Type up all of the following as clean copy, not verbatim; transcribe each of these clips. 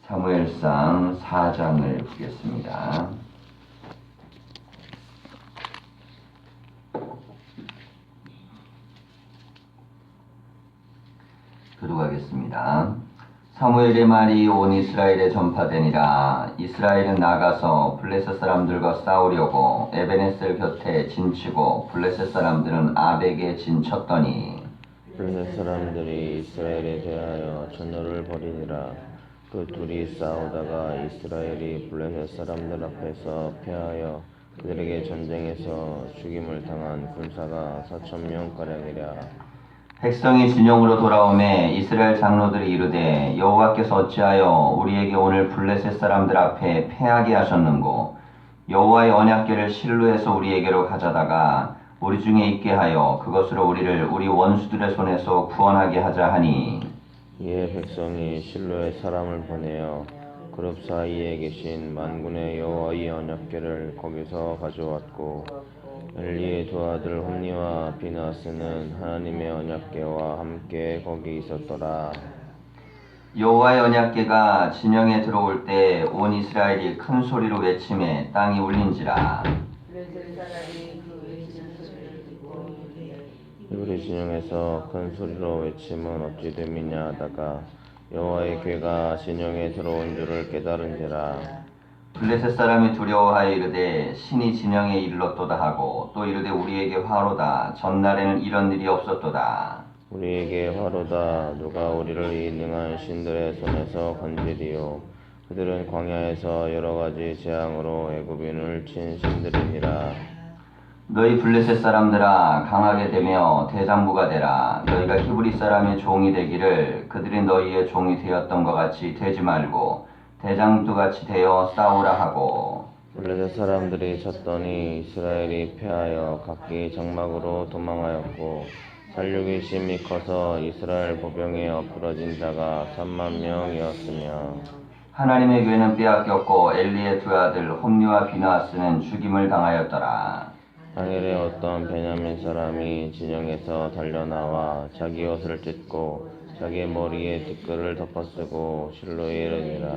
사무엘상 4장을 보겠습니다. 교독하겠습니다. 사무엘의 말이 온 이스라엘에 전파되니라. 이스라엘은 나가서 블레셋 사람들과 싸우려고 에베네셀 곁에 진치고 블레셋 사람들은 아벡에 진쳤더니 블레셋 사람들이 이스라엘에 대하여 전열을 벌이니라. 그 둘이 싸우다가 이스라엘이 블레셋 사람들 앞에서 패하여 그들에게 전쟁에서 죽임을 당한 군사가 4,000명가량이라. 백성이 진영으로 돌아오매 이스라엘 장로들이 이르되 여호와께서 어찌하여 우리에게 오늘 블레셋 사람들 앞에 패하게 하셨는고 여호와의 언약궤를 실로에서 우리에게로 가져다가 우리 중에 있게 하여 그것으로 우리를 우리 원수들의 손에서 구원하게 하자 하니 이에 백성이 실로에 사람을 보내어 그룹 사이에 계신 만군의 여호와의 언약궤를 거기서 가져왔고 엘리의 두 아들 홈니와 비나스는 하나님의 언약궤와 함께 거기 있었더라. 여호와의 언약궤가 진영에 들어올 때 온 이스라엘이 큰 소리로 외치매 땅이 울린지라. 히브리 진영에서 큰 소리로 외침은 어찌 됨이냐 하다가 여호와의 궤가 진영에 들어온 줄을 깨달은지라. 블레셋 사람이 두려워하여 이르되 신이 진영에 이르렀도다 하고 또 이르되 우리에게 화로다. 전날에는 이런 일이 없었도다. 우리에게 화로다. 누가 우리를 이 능한 신들의 손에서 건지리요. 그들은 광야에서 여러 가지 재앙으로 애굽인을 친 신들이니라. 너희 블레셋 사람들아 강하게 되며 대장부가 되라. 너희가 히브리 사람의 종이 되기를 그들이 너희의 종이 되었던 것 같이 되지 말고 대장부같이 되어 싸우라 하고. 블레셋 사람들이 쳤더니 이스라엘이 패하여 각기 장막으로 도망하였고 살육이 심히 커서 이스라엘 보병에 엎드러진 자가 30,000명이었으며 하나님의 궤는 빼앗겼고 엘리의 두 아들 홈니와 비나스는 죽임을 당하였더라. 당일에 어떤 베냐민 사람이 진영에서 달려나와 자기 옷을 찢고 자기 머리에 티끌을 덮어쓰고 실로에 이르니라.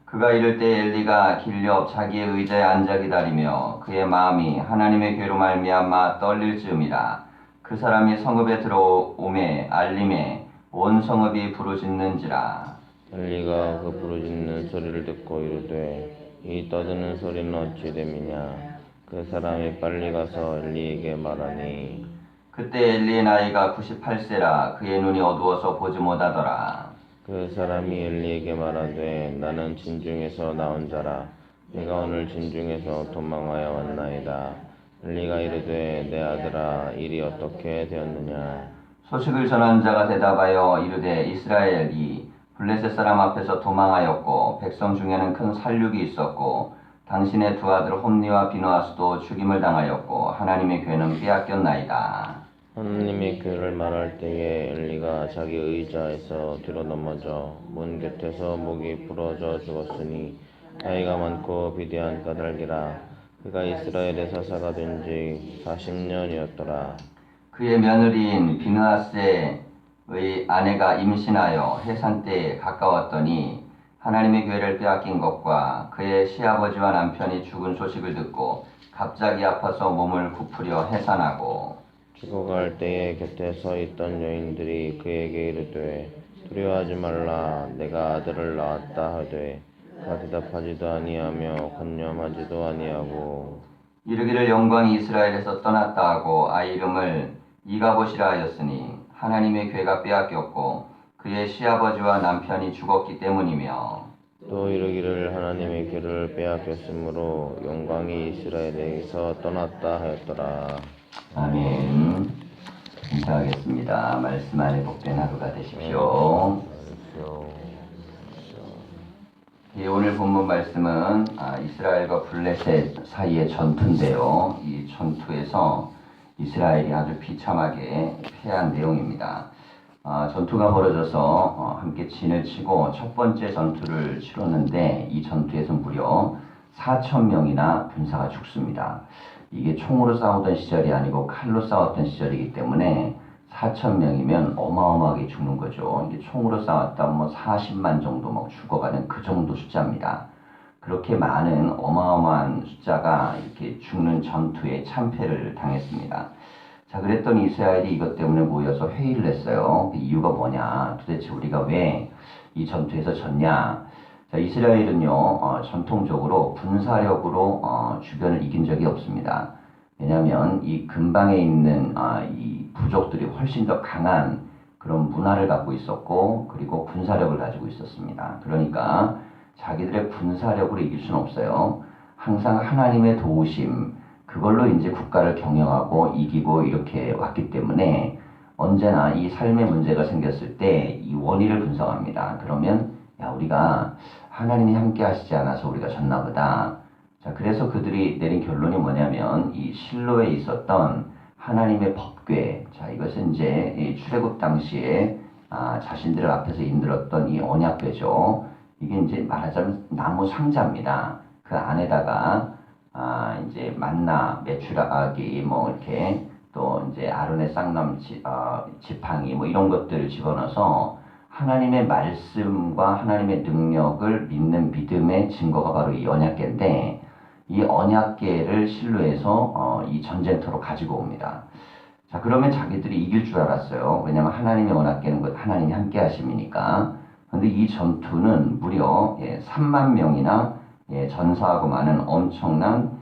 그가 이를 때 엘리가 길옆 자기의 의자에 앉아 기다리며 그의 마음이 하나님의 궤로 말미암아 떨릴 즈음이라. 그 사람이 성읍에 들어오매 알림에 온 성읍이 부르짖는지라. 엘리가 그 부르짖는 소리를 듣고 이르되 이 떠드는 소리는 어찌 됨이냐. 그 사람이 빨리 가서 엘리에게 말하니 그때 엘리의 나이가 98세라 그의 눈이 어두워서 보지 못하더라. 그 사람이 엘리에게 말하되 나는 진중에서 나온 자라. 내가 오늘 진중에서 도망하여 왔나이다. 엘리가 이르되 내 아들아 일이 어떻게 되었느냐. 소식을 전한 자가 대답하여 이르되 이스라엘이 블레셋 사람 앞에서 도망하였고 백성 중에는 큰 살육이 있었고 당신의 두 아들 홈니와 비누아스도 죽임을 당하였고 하나님의 궤는 빼앗겼나이다. 하나님의 궤를 말할 때에 엘리가 자기 의자에서 뒤로 넘어져 문 곁에서 목이 부러져 죽었으니 나이가 많고 비대한 까닭이라. 그가 이스라엘의 사사가 된 지 40년이었더라. 그의 며느리인 비누아스의 아내가 임신하여 해산 때에 가까웠더니 하나님의 궤를 빼앗긴 것과 그의 시아버지와 남편이 죽은 소식을 듣고 갑자기 아파서 몸을 굽으려 해산하고 죽어갈 때에 곁에 서 있던 여인들이 그에게 이르되 두려워하지 말라. 내가 아들을 낳았다 하되 그가 대답하지도 아니하며 관념하지도 아니하고 이르기를 영광이 이스라엘에서 떠났다 하고 아이 이름을 이가봇이라 하였으니 하나님의 궤가 빼앗겼고 그의 시아버지와 남편이 죽었기 때문이며 또 이르기를 하나님의 궤를 빼앗겼으므로 영광이 이스라엘에서 떠났다 하였더라. 아멘. 인사하겠습니다. 말씀 안에 복된 하루가 되십시오. 예, 오늘 본문 말씀은 이스라엘과 블레셋 사이의 전투인데요. 이 전투에서 이스라엘이 아주 비참하게 패한 내용입니다. 전투가 벌어져서 함께 진을 치고 첫 번째 전투를 치렀는데 이 전투에서 무려 4,000명이나 군사가 죽습니다. 이게 총으로 싸우던 시절이 아니고 칼로 싸웠던 시절이기 때문에 4,000명이면 어마어마하게 죽는 거죠. 이게 총으로 싸웠다 뭐 40만 정도 막 죽어가는 그 정도 숫자입니다. 그렇게 많은 어마어마한 숫자가 이렇게 죽는 전투에 참패를 당했습니다. 자, 그랬더니 이스라엘이 이것 때문에 모여서 회의를 했어요. 그 이유가 뭐냐? 도대체 우리가 왜 이 전투에서 졌냐? 자, 이스라엘은요, 전통적으로 군사력으로 주변을 이긴 적이 없습니다. 왜냐하면 이 근방에 있는 이 부족들이 훨씬 더 강한 그런 문화를 갖고 있었고, 그리고 군사력을 가지고 있었습니다. 그러니까 자기들의 군사력으로 이길 수는 없어요. 항상 하나님의 도우심, 그걸로 이제 국가를 경영하고 이기고 이렇게 왔기 때문에 언제나 이 삶의 문제가 생겼을 때 이 원인을 분석합니다. 그러면 야, 우리가 하나님이 함께 하시지 않아서 우리가 졌나 보다. 자, 그래서 그들이 내린 결론이 뭐냐면 이 실로에 있었던 하나님의 법궤, 자, 이것은 이제 이 출애굽 당시에 자신들을 앞에서 인들었던 이 언약궤죠. 이게 이제 말하자면 나무 상자입니다. 그 안에다가 이제 만나, 메추라기, 뭐 이렇게 또 이제 아론의 쌍남 지팡이 뭐 이런 것들을 집어넣어서 하나님의 말씀과 하나님의 능력을 믿는 믿음의 증거가 바로 이 언약궤인데, 이 언약궤를 실로에서 이 전쟁터로 가지고 옵니다. 자, 그러면 자기들이 이길 줄 알았어요. 왜냐하면 하나님의 언약궤는 하나님이 함께 하심이니까. 그런데 이 전투는 무려 3만 명이나 전사하고 많은 엄청난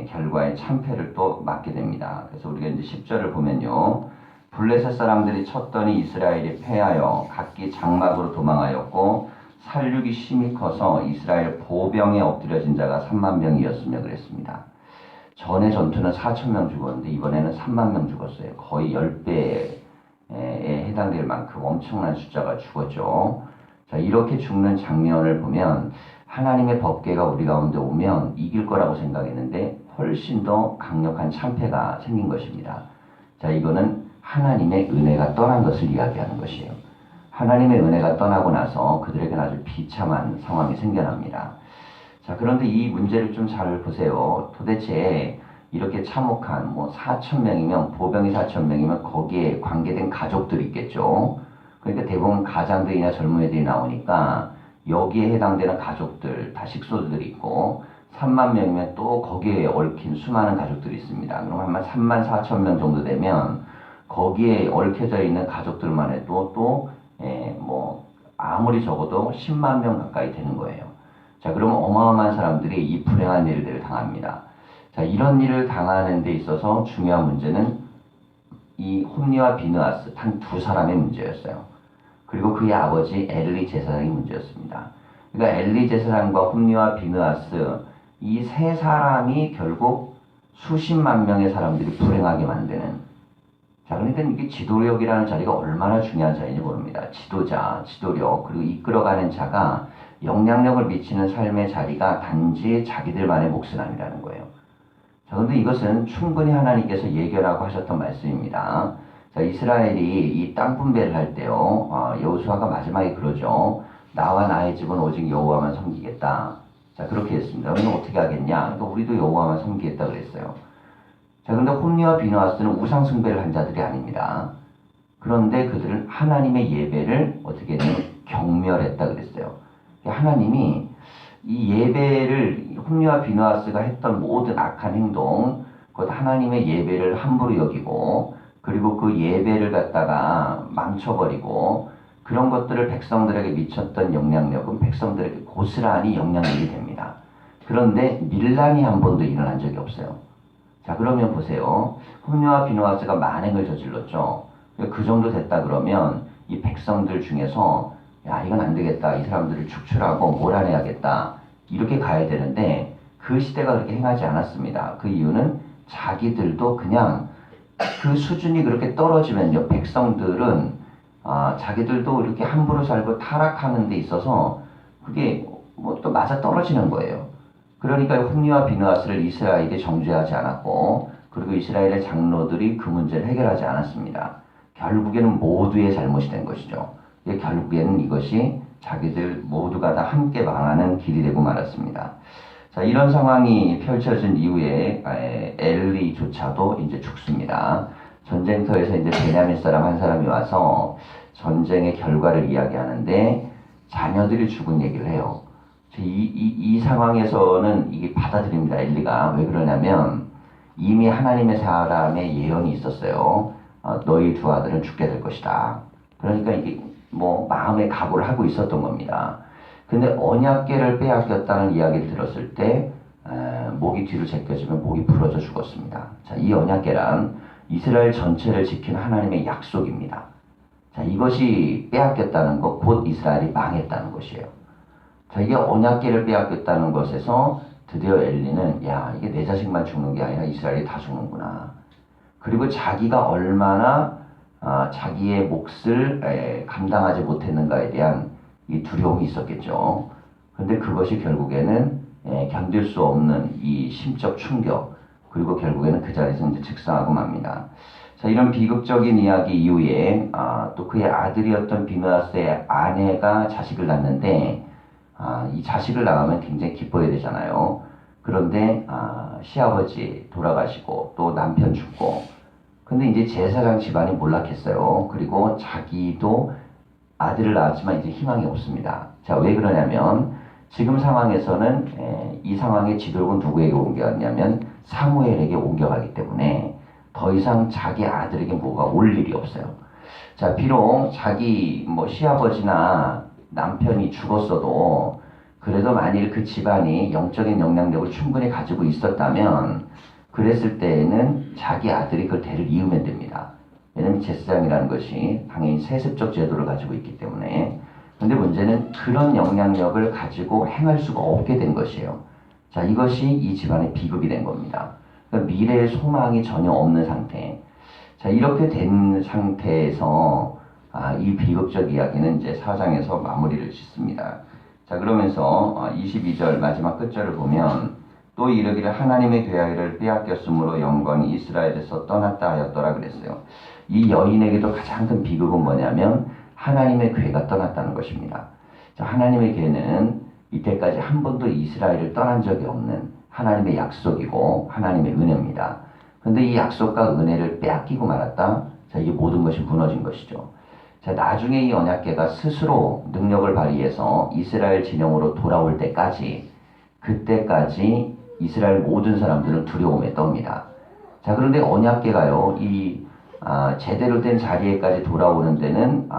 결과의 참패를 또 맞게 됩니다. 그래서 우리가 이제 10절을 보면요. 블레셋 사람들이 쳤더니 이스라엘이 패하여 각기 장막으로 도망하였고 살육이 심히 커서 이스라엘 보병에 엎드려진 자가 3만 명이었으며 그랬습니다. 전에 전투는 4천 명 죽었는데 이번에는 3만 명 죽었어요. 거의 10배에 해당될 만큼 엄청난 숫자가 죽었죠. 자, 이렇게 죽는 장면을 보면 하나님의 법궤가 우리 가운데 오면 이길 거라고 생각했는데 훨씬 더 강력한 참패가 생긴 것입니다. 자, 이거는 하나님의 은혜가 떠난 것을 이야기하는 것이에요. 하나님의 은혜가 떠나고 나서 그들에게는 아주 비참한 상황이 생겨납니다. 자, 그런데 이 문제를 좀 잘 보세요. 도대체 이렇게 참혹한 4천 명이면 보병이 4천 명이면 거기에 관계된 가족들이 있겠죠. 그러니까 대부분 가장들이나 젊은이들이 나오니까 여기에 해당되는 가족들, 다 식소들이 있고 3만 명이면 또 거기에 얽힌 수많은 가족들이 있습니다. 그럼 아마 3만 4천 명 정도 되면 거기에 얽혀져 있는 가족들만 해도 아무리 적어도 10만 명 가까이 되는 거예요. 자, 그러면 어마어마한 사람들이 이 불행한 일들을 당합니다. 자, 이런 일을 당하는 데 있어서 중요한 문제는 이 홈리와 비느하스 단 두 사람의 문제였어요. 그리고 그의 아버지 엘리 제사장의 문제였습니다. 그러니까 엘리 제사장과 홈리와 비느하스 이 세 사람이 결국 수십만 명의 사람들이 불행하게 만드는, 자, 그러니까 이게 지도력이라는 자리가 얼마나 중요한 자리인지 모릅니다. 지도자, 지도력, 그리고 이끌어가는 자가 영향력을 미치는 삶의 자리가 단지 자기들만의 몫은 아니라는 거예요. 자, 그런데 이것은 충분히 하나님께서 예견하고 하셨던 말씀입니다. 자, 이스라엘이 이 땅 분배를 할 때요, 여호수아가 마지막에 그러죠. 나와 나의 집은 오직 여호와만 섬기겠다. 자, 그렇게 했습니다. 그러면 어떻게 하겠냐? 그러니까 우리도 여호와만 섬기겠다 그랬어요. 자, 그런데 홈리와 비느하스는 우상 숭배를 한 자들이 아닙니다. 그런데 그들은 하나님의 예배를 어떻게 했냐면 경멸했다 그랬어요. 하나님이 이 예배를 홈리와 비느하스가 했던 모든 악한 행동, 그것 하나님의 예배를 함부로 여기고, 그리고 그 예배를 갖다가 망쳐버리고, 그런 것들을 백성들에게 미쳤던 영향력은 백성들에게 고스란히 영향력이 됩니다. 그런데 밀란이 한 번도 일어난 적이 없어요. 자, 그러면 보세요. 홈리와 비느하스가 만행을 저질렀죠. 그 정도 됐다 그러면 이 백성들 중에서 야, 이건 안 되겠다. 이 사람들을 축출하고 몰아내야겠다. 이렇게 가야 되는데 그 시대가 그렇게 행하지 않았습니다. 그 이유는 자기들도 그냥 그 수준이 그렇게 떨어지면요, 백성들은 자기들도 이렇게 함부로 살고 타락하는 데 있어서 그게 또 맞아 떨어지는 거예요. 그러니까 홈리와 비느하스를 이스라엘에 정죄하지 않았고, 그리고 이스라엘의 장로들이 그 문제를 해결하지 않았습니다. 결국에는 모두의 잘못이 된 것이죠. 결국에는 이것이 자기들 모두가 다 함께 망하는 길이 되고 말았습니다. 자, 이런 상황이 펼쳐진 이후에 엘리조차도 이제 죽습니다. 전쟁터에서 이제 베냐민 사람 한 사람이 와서 전쟁의 결과를 이야기하는데 자녀들이 죽은 얘기를 해요. 이 상황에서는 이게 받아들입니다. 엘리가. 왜 그러냐면 이미 하나님의 사람의 예언이 있었어요. 너희 두 아들은 죽게 될 것이다. 그러니까 이게 뭐 마음의 각오를 하고 있었던 겁니다. 근데 언약궤를 빼앗겼다는 이야기를 들었을 때 목이 뒤로 제껴지면 목이 부러져 죽었습니다. 자, 이 언약궤란 이스라엘 전체를 지킨 하나님의 약속입니다. 자, 이것이 빼앗겼다는 것, 곧 이스라엘이 망했다는 것이에요. 자, 이게 언약궤를 빼앗겼다는 것에서 드디어 엘리는 야, 이게 내 자식만 죽는 게 아니라 이스라엘이 다 죽는구나. 그리고 자기가 얼마나 자기의 몫을 감당하지 못했는가에 대한 이 두려움이 있었겠죠. 그런데 그것이 결국에는 견딜 수 없는 이 심적 충격, 그리고 결국에는 그 자리에서 이제 즉사하고 맙니다. 자, 이런 비극적인 이야기 이후에 또 그의 아들이었던 비느하스의 아내가 자식을 낳는데 이 자식을 낳으면 굉장히 기뻐야 되잖아요. 그런데 시아버지 돌아가시고 또 남편 죽고, 근데 이제 제사장 집안이 몰락했어요. 그리고 자기도 아들을 낳았지만 이제 희망이 없습니다. 자, 왜 그러냐면 지금 상황에서는 이 상황의 지도력은 누구에게 옮겨갔냐면 사무엘에게 옮겨가기 때문에 더 이상 자기 아들에게 뭐가 올 일이 없어요. 자, 비록 자기 뭐 시아버지나 남편이 죽었어도 그래도 만일 그 집안이 영적인 영향력을 충분히 가지고 있었다면 그랬을 때에는 자기 아들이 그걸 대를 이으면 됩니다. 왜냐하면 제사장이라는 것이 당연히 세습적 제도를 가지고 있기 때문에. 근데 문제는 그런 영향력을 가지고 행할 수가 없게 된 것이에요. 자, 이것이 이 집안의 비극이 된 겁니다. 그러니까 미래의 소망이 전혀 없는 상태. 자, 이렇게 된 상태에서 이 비극적 이야기는 이제 4장에서 마무리를 짓습니다. 자, 그러면서 22절 마지막 끝절을 보면 또 이르기를 하나님의 괴하기를 빼앗겼으므로 영광이 이스라엘에서 떠났다 하였더라 그랬어요. 이 여인에게도 가장 큰 비극은 뭐냐면 하나님의 괴가 떠났다는 것입니다. 자, 하나님의 괴는 이때까지 한 번도 이스라엘을 떠난 적이 없는 하나님의 약속이고 하나님의 은혜입니다. 근데 이 약속과 은혜를 빼앗기고 말았다. 자, 이게 모든 것이 무너진 것이죠. 자, 나중에 이 언약궤가 스스로 능력을 발휘해서 이스라엘 진영으로 돌아올 때까지, 그때까지 이스라엘 모든 사람들은 두려움에 떱니다. 자, 그런데 언약궤가요, 제대로 된 자리에까지 돌아오는 데는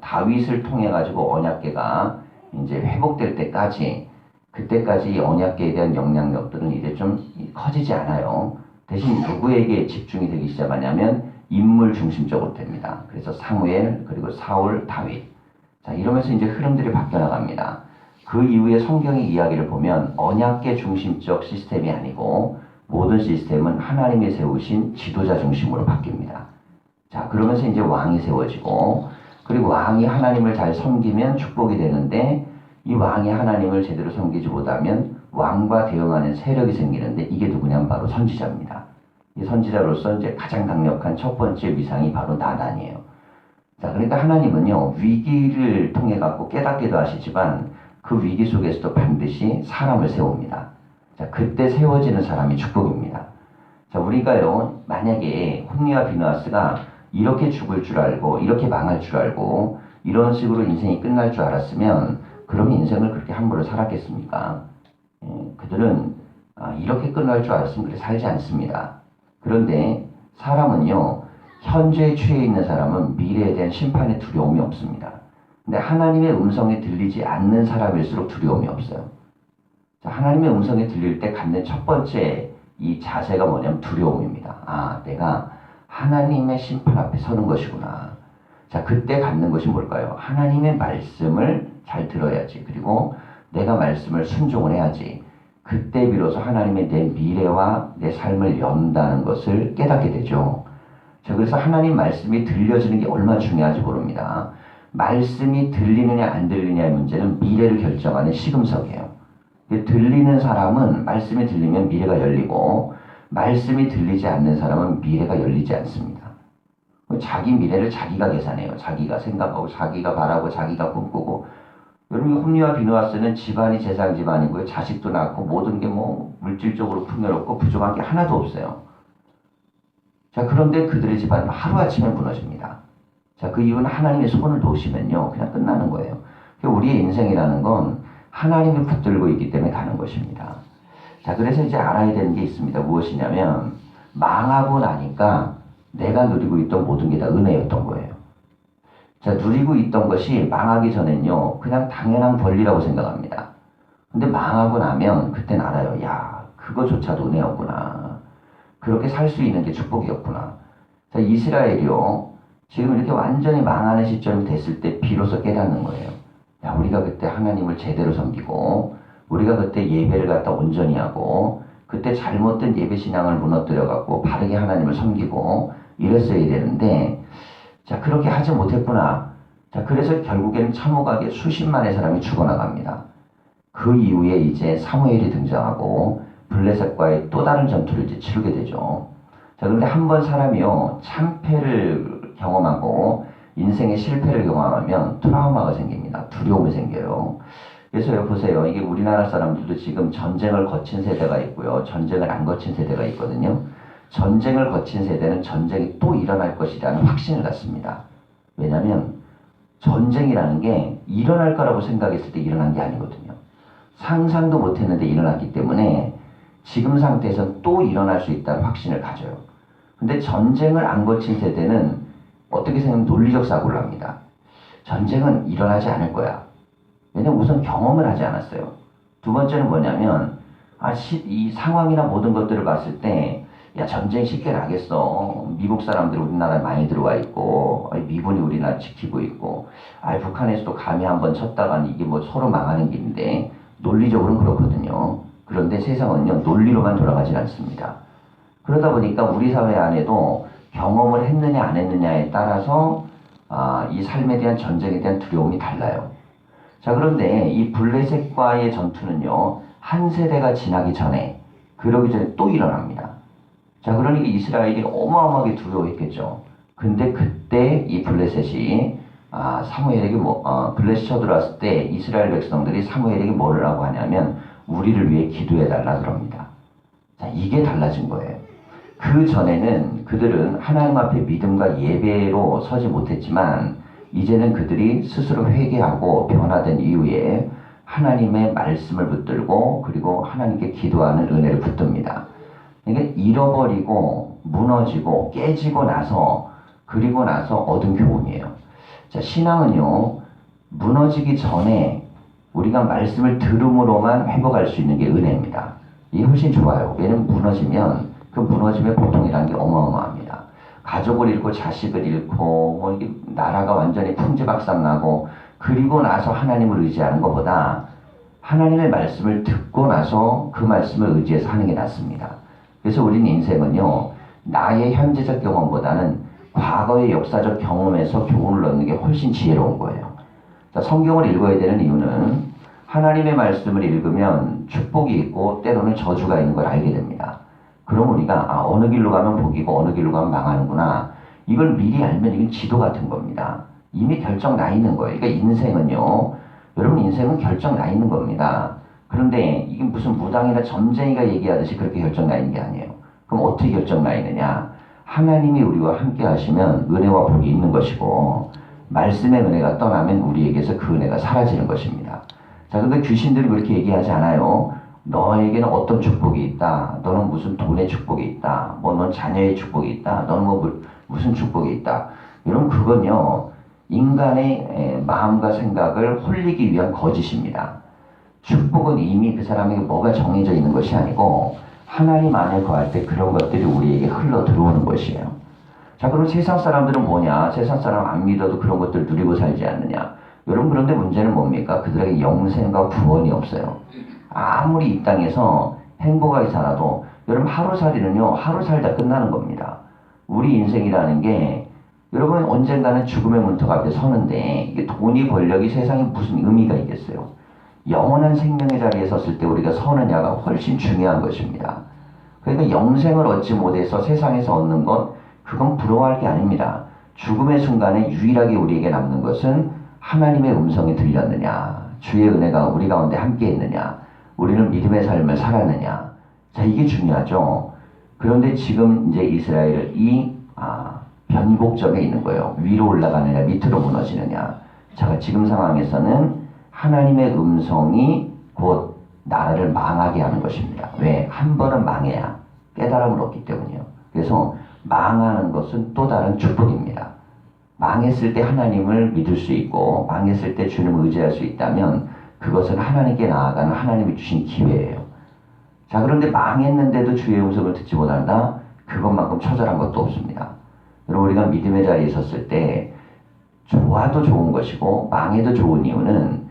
다윗을 통해 가지고 언약궤가 이제 회복될 때까지, 그때까지 이 언약궤에 대한 영향력들은 이제 좀 커지지 않아요. 대신 누구에게 집중이 되기 시작하냐면 인물 중심적으로 됩니다. 그래서 사무엘, 그리고 사울, 다윗. 자, 이러면서 이제 흐름들이 바뀌어 나갑니다. 그 이후에 성경의 이야기를 보면 언약궤 중심적 시스템이 아니고 모든 시스템은 하나님이 세우신 지도자 중심으로 바뀝니다. 자, 그러면서 이제 왕이 세워지고, 그리고 왕이 하나님을 잘 섬기면 축복이 되는데 이 왕이 하나님을 제대로 섬기지 못하면 왕과 대응하는 세력이 생기는데 이게 누구냐면 바로 선지자입니다. 이 선지자로서 이제 가장 강력한 첫 번째 위상이 바로 나단이에요. 자, 그러니까 하나님은요, 위기를 통해 갖고 깨닫기도 하시지만 그 위기 속에서도 반드시 사람을 세웁니다. 자, 그때 세워지는 사람이 축복입니다. 자, 우리가요, 만약에 홈리와 비느하스가 이렇게 죽을 줄 알고 이렇게 망할 줄 알고 이런 식으로 인생이 끝날 줄 알았으면 그러면 인생을 그렇게 함부로 살았겠습니까? 그들은 이렇게 끝날 줄 알았으면 그렇게 살지 않습니다. 그런데 사람은요, 현재에 취해 있는 사람은 미래에 대한 심판의 두려움이 없습니다. 근데 하나님의 음성에 들리지 않는 사람일수록 두려움이 없어요. 자, 하나님의 음성에 들릴 때 갖는 첫 번째 이 자세가 뭐냐면 두려움입니다. 내가 하나님의 심판 앞에 서는 것이구나. 자, 그때 갖는 것이 뭘까요? 하나님의 말씀을 잘 들어야지. 그리고 내가 말씀을 순종을 해야지. 그때 비로소 하나님의 내 미래와 내 삶을 연다는 것을 깨닫게 되죠. 자, 그래서 하나님 말씀이 들려지는 게 얼마나 중요한지 모릅니다. 말씀이 들리느냐 안 들리느냐의 문제는 미래를 결정하는 시금석이에요. 들리는 사람은 말씀이 들리면 미래가 열리고, 말씀이 들리지 않는 사람은 미래가 열리지 않습니다. 자기 미래를 자기가 계산해요. 자기가 생각하고 자기가 바라고 자기가 꿈꾸고. 여러분, 홈리와 비느하스는 집안이 제사장 집안이고요. 자식도 낳고 모든 게 뭐 물질적으로 풍요롭고 부족한 게 하나도 없어요. 자, 그런데 그들의 집안은 하루아침에 무너집니다. 자, 그 이유는 하나님의 손을 놓으시면요, 그냥 끝나는 거예요. 우리의 인생이라는 건 하나님을 붙들고 있기 때문에 가는 것입니다. 자, 그래서 이제 알아야 되는 게 있습니다. 무엇이냐면 망하고 나니까 내가 누리고 있던 모든 게 다 은혜였던 거예요. 자, 누리고 있던 것이 망하기 전엔요, 그냥 당연한 권리라고 생각합니다. 근데 망하고 나면 그땐 알아요. 야, 그거조차도 은혜였구나. 그렇게 살 수 있는 게 축복이었구나. 자, 이스라엘이요, 지금 이렇게 완전히 망하는 시점이 됐을 때 비로소 깨닫는 거예요. 야, 우리가 그때 하나님을 제대로 섬기고, 우리가 그때 예배를 갖다 온전히 하고, 그때 잘못된 예배 신앙을 무너뜨려갖고 바르게 하나님을 섬기고 이랬어야 되는데, 자, 그렇게 하지 못했구나. 자, 그래서 결국에는 참혹하게 수십만의 사람이 죽어나갑니다. 그 이후에 이제 사무엘이 등장하고 블레셋과의 또 다른 전투를 이제 치르게 되죠. 자, 그런데 한 번 사람이요, 참패를 경험하고 인생의 실패를 경험하면 트라우마가 생깁니다. 두려움이 생겨요. 그래서 보세요. 이게 우리나라 사람들도 지금 전쟁을 거친 세대가 있고요. 전쟁을 안 거친 세대가 있거든요. 전쟁을 거친 세대는 전쟁이 또 일어날 것이라는 확신을 갖습니다. 왜냐하면 전쟁이라는 게 일어날 거라고 생각했을 때 일어난 게 아니거든요. 상상도 못했는데 일어났기 때문에 지금 상태에서는 또 일어날 수 있다는 확신을 가져요. 근데 전쟁을 안 거친 세대는 어떻게 생각하면 논리적 사고를 합니다. 전쟁은 일어나지 않을 거야. 왜냐면 우선 경험을 하지 않았어요. 두 번째는 뭐냐면 이 상황이나 모든 것들을 봤을 때 야, 전쟁 쉽게 나겠어. 미국 사람들 우리나라에 많이 들어와 있고, 미군이 우리나라 지키고 있고, 북한에서도 감히 한번 쳤다간 이게 뭐 서로 망하는 길인데, 논리적으로는 그렇거든요. 그런데 세상은요, 논리로만 돌아가지 않습니다. 그러다 보니까 우리 사회 안에도 경험을 했느냐 안 했느냐에 따라서 이 삶에 대한 전쟁에 대한 두려움이 달라요. 자, 그런데 이 블레셋과의 전투는요, 한 세대가 지나기 전에, 그러기 전에 또 일어납니다. 자, 그러니까 이스라엘이 어마어마하게 두려워했겠죠. 근데 그때 이 블레셋이 사무엘에게 블레셋 쳐들어왔을 때 이스라엘 백성들이 사무엘에게 뭐를 하고 하냐면 우리를 위해 기도해달라 그럽니다. 자, 이게 달라진 거예요. 그 전에는 그들은 하나님 앞에 믿음과 예배로 서지 못했지만 이제는 그들이 스스로 회개하고 변화된 이후에 하나님의 말씀을 붙들고 그리고 하나님께 기도하는 은혜를 붙듭니다. 그러니까 잃어버리고 무너지고 깨지고 나서 그리고 나서 얻은 교훈이에요. 자, 신앙은요, 무너지기 전에 우리가 말씀을 들음으로만 회복할 수 있는 게 은혜입니다. 이게 훨씬 좋아요. 왜냐면 무너지면 그 무너짐의 고통이라는 게 어마어마합니다. 가족을 잃고 자식을 잃고 나라가 완전히 풍지박산나고 그리고 나서 하나님을 의지하는 것보다 하나님의 말씀을 듣고 나서 그 말씀을 의지해서 하는 게 낫습니다. 그래서 우리는 인생은요, 나의 현재적 경험보다는 과거의 역사적 경험에서 교훈을 얻는 게 훨씬 지혜로운 거예요. 자, 성경을 읽어야 되는 이유는 하나님의 말씀을 읽으면 축복이 있고 때로는 저주가 있는 걸 알게 됩니다. 그럼 우리가 어느 길로 가면 복이고 어느 길로 가면 망하는구나. 이걸 미리 알면 이건 지도 같은 겁니다. 이미 결정 나 있는 거예요. 그러니까 인생은요, 여러분 인생은 결정 나 있는 겁니다. 그런데 이게 무슨 무당이나 점쟁이가 얘기하듯이 그렇게 결정 나 있는 게 아니에요. 그럼 어떻게 결정 나 있느냐? 하나님이 우리와 함께 하시면 은혜와 복이 있는 것이고 말씀의 은혜가 떠나면 우리에게서 그 은혜가 사라지는 것입니다. 자, 근데 귀신들이 그렇게 얘기하지 않아요. 너에게는 어떤 축복이 있다. 너는 무슨 돈의 축복이 있다. 넌 자녀의 축복이 있다. 너는 무슨 축복이 있다. 여러분 그건요, 인간의 마음과 생각을 홀리기 위한 거짓입니다. 축복은 이미 그 사람에게 뭐가 정해져 있는 것이 아니고 하나님 안에 거할 때 그런 것들이 우리에게 흘러 들어오는 것이에요. 자, 그럼 세상 사람들은 뭐냐? 세상 사람 안 믿어도 그런 것들을 누리고 살지 않느냐? 여러분, 그런데 문제는 뭡니까? 그들에게 영생과 구원이 없어요. 아무리 이 땅에서 행복하게 살아도 여러분 하루살이는요, 하루 살다 끝나는 겁니다. 우리 인생이라는 게 여러분 언젠가는 죽음의 문턱 앞에 서는데 이게 돈이 권력이 세상에 무슨 의미가 있겠어요? 영원한 생명의 자리에 섰을 때 우리가 서느냐가 훨씬 중요한 것입니다. 그러니까 영생을 얻지 못해서 세상에서 얻는 것, 그건 부러워할 게 아닙니다. 죽음의 순간에 유일하게 우리에게 남는 것은 하나님의 음성이 들렸느냐, 주의 은혜가 우리 가운데 함께 있느냐, 우리는 믿음의 삶을 살았느냐. 자, 이게 중요하죠. 그런데 지금 이제 이스라엘이 변곡점에 있는 거예요. 위로 올라가느냐, 밑으로 무너지느냐. 자, 지금 상황에서는 하나님의 음성이 곧 나라를 망하게 하는 것입니다. 왜? 한 번은 망해야 깨달음을 얻기 때문이에요. 그래서 망하는 것은 또 다른 축복입니다. 망했을 때 하나님을 믿을 수 있고 망했을 때 주님을 의지할 수 있다면 그것은 하나님께 나아가는 하나님이 주신 기회예요. 자, 그런데 망했는데도 주의 음성을 듣지 못한다? 그것만큼 처절한 것도 없습니다. 여러분, 우리가 믿음의 자리에 있었을 때 좋아도 좋은 것이고 망해도 좋은 이유는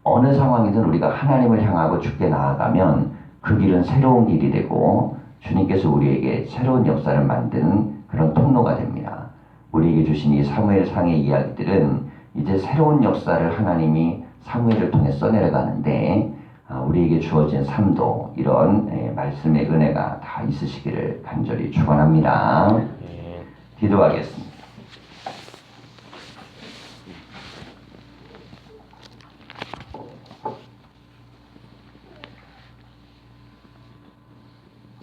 어느 상황이든 우리가 하나님을 향하고 주께 나아가면 그 길은 새로운 길이 되고 주님께서 우리에게 새로운 역사를 만드는 그런 통로가 됩니다. 우리에게 주신 이 사무엘상의 이야기들은 이제 새로운 역사를 하나님이 사무엘을 통해 써내려가는데 우리에게 주어진 삶도 이런 말씀의 은혜가 다 있으시기를 간절히 축원합니다. 기도하겠습니다.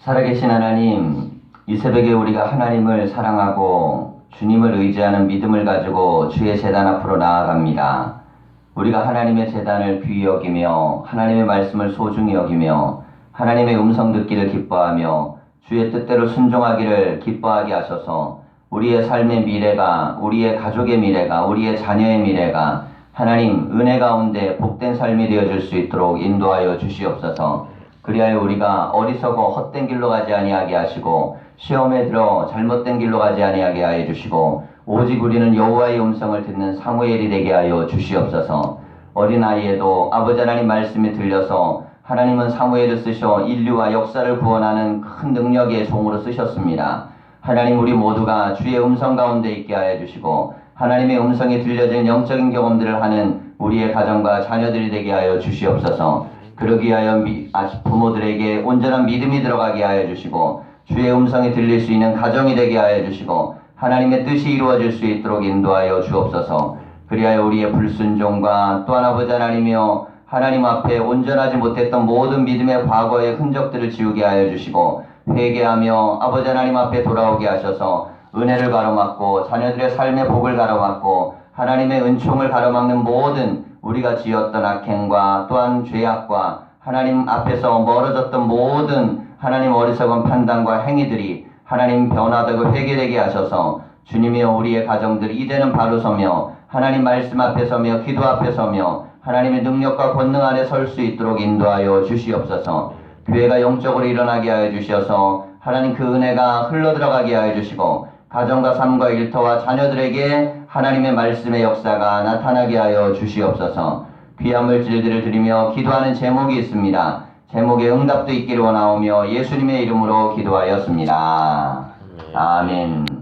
살아계신 하나님, 이 새벽에 우리가 하나님을 사랑하고 주님을 의지하는 믿음을 가지고 주의 제단 앞으로 나아갑니다. 우리가 하나님의 제단을 귀히 여기며 하나님의 말씀을 소중히 여기며 하나님의 음성 듣기를 기뻐하며 주의 뜻대로 순종하기를 기뻐하게 하셔서 우리의 삶의 미래가, 우리의 가족의 미래가, 우리의 자녀의 미래가 하나님 은혜 가운데 복된 삶이 되어질 수 있도록 인도하여 주시옵소서. 그리하여 우리가 어리석어 헛된 길로 가지 아니하게 하시고 시험에 들어 잘못된 길로 가지 아니하게 하여 주시고 오직 우리는 여호와의 음성을 듣는 사무엘이 되게 하여 주시옵소서. 어린아이에도 아버지 하나님 말씀이 들려서 하나님은 사무엘을 쓰셔 인류와 역사를 구원하는 큰 능력의 종으로 쓰셨습니다. 하나님, 우리 모두가 주의 음성 가운데 있게 하여 주시고 하나님의 음성이 들려진 영적인 경험들을 하는 우리의 가정과 자녀들이 되게 하여 주시옵소서. 그러기 위하여 부모들에게 온전한 믿음이 들어가게 하여 주시고 주의 음성이 들릴 수 있는 가정이 되게 하여 주시고 하나님의 뜻이 이루어질 수 있도록 인도하여 주옵소서. 그리하여 우리의 불순종과 또한 아버지 하나님이여 하나님 앞에 온전하지 못했던 모든 믿음의 과거의 흔적들을 지우게 하여 주시고 회개하며 아버지 하나님 앞에 돌아오게 하셔서 은혜를 가로막고 자녀들의 삶의 복을 가로막고 하나님의 은총을 가로막는 모든 우리가 지었던 악행과 또한 죄악과 하나님 앞에서 멀어졌던 모든 하나님 어리석은 판단과 행위들이 하나님 변화되고 회개되게 하셔서 주님이여 우리의 가정들 이제는 바로 서며 하나님 말씀 앞에 서며 기도 앞에 서며 하나님의 능력과 권능 아래 설 수 있도록 인도하여 주시옵소서. 교회가 영적으로 일어나게 하여 주셔서 하나님 그 은혜가 흘러들어가게 하여 주시고 가정과 삶과 일터와 자녀들에게 하나님의 말씀의 역사가 나타나게 하여 주시옵소서. 귀한 물질들을 드리며 기도하는 제목이 있습니다. 제목에 응답도 있기를 원하오며 예수님의 이름으로 기도하였습니다. 아멘.